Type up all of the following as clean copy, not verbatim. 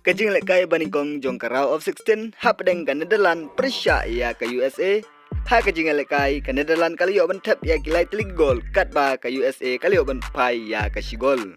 Kajing lekai banikong jong ka round of 16 hap deng ka Netherlands Persia ya ka USA. Ha kajing lekai ka Netherlands kaliyo ban tap ya kilai telig gol kat ba ka USA kaliyo ban pai ya ka sigol.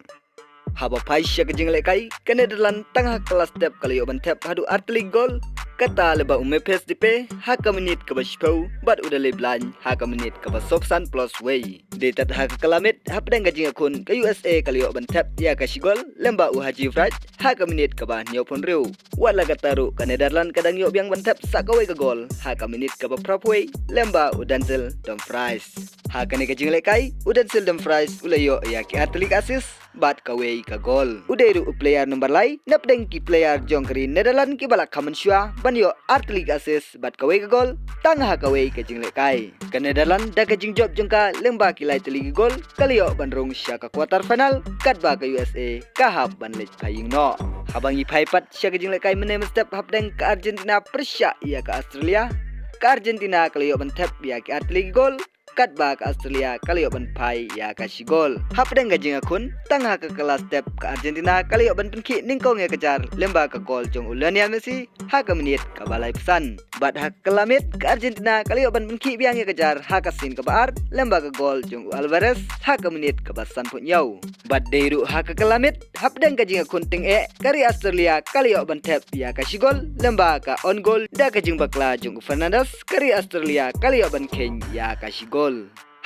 Haba pai sya kajing lekai ka Netherlands tangha kelas tap kaliyo ban tap hadu artelig gol kata leba umepes dipe ha ka menit ka bashpau bat udah leblan ha ka menit ka basopsan plus way. Detat ha ka kalamit hap deng kajing akun ka USA kaliyo ban tap ya ka sigol lemba u haji fraj ha ka menit ka ba nyopon riu. Wala kataru ka Netherlands kadang yo biang ban tap sakawai ka gol ha ka menit ka ba propway lemba u Denzel Dumfries. Ha ka ne kajing lekai u Denzel Dumfries ulayo ya ki atlik assist bat kawai ka gol. Udairu player number lai nap deng ki player jong kari Netherlands ki balak kamen syua ban yo atlik assist bat kawai ka gol tang ha kawai kajing lekai. Ka Netherlands da kajing job jong ka lemba ki lai teligi gol kaliyo ban rong sya ka quarter final kat ba ka USA ka hap ban lej paying no. Habang ipai pat sya kajing lekai mene step hap deng ka Argentina Persia ya ka Australia. Ka Argentina kaliyo ban tap ya ki atlik gol kat ba ka Australia kaliyo ban pai ya ka sigol. Hap deng kajing akun tangha ka kelas step ka Argentina kaliyo ban penki ningkong ya kejar lemba ka gol jong Lionel Messi ha ka menit ka balai pesan. Bat ha kelamit ka Argentina kaliyo ban penki biang ya kejar ha ka sin ka baar lemba ka gol jong Alvarez ha ka menit ka basan pun yau. Bat deiru ha ka kelamit hap deng kajing akun ting kari Australia kaliyo ban tap ya ka sigol lemba ka on goal da kajing bakla jong Fernandes kari Australia kaliyo ban ken ya ka sigol.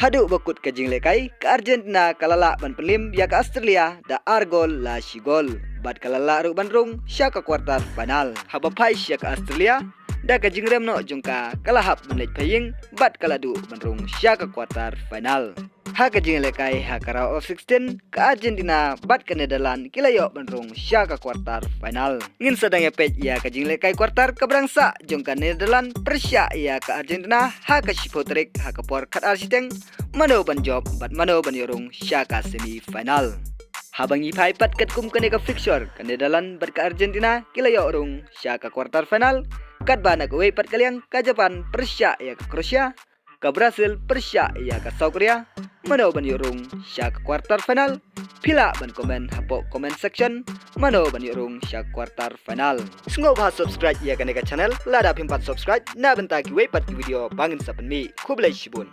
Hadu bakut kajing lekai ka Argentina kalala ban pelim ya ka Australia da argol la sigol. Bat kalala ru ban rung sya ka quarter final. Haba pai sya ka Australia da kajing remno jongka kalahap menit paying bat kaladu ban rung sya ka quarter final. Ha kajing lekai ha ka round of 16 ka Argentina bat ka Netherlands kilayo ban rung sya ka quarter final. Ngin sadang ya pej ya kajing lekai quarter ka berangsa jongka Netherlands Persia ya ka Argentina ha ka shipotrik ha ka por kat arsiteng mano ban job bat mano ban yorung sya ka semi final. Habang ipai pat kat kum ka fixture ka Netherlands bat ka Argentina kilayo rung sya ka quarter final kat ba nak wei pat kaliang ka Japan Persia ya ka Croatia ka Brazil Persia ya ka South Korea mano ban yorung sya ka quarter final. Pila ban komen hapo comment section mano ban yorung sya quarter final. Sungguh bah subscribe ya ka channel lada pimpat subscribe na bentagi wei pat video bangin sapen mi kublai shibun.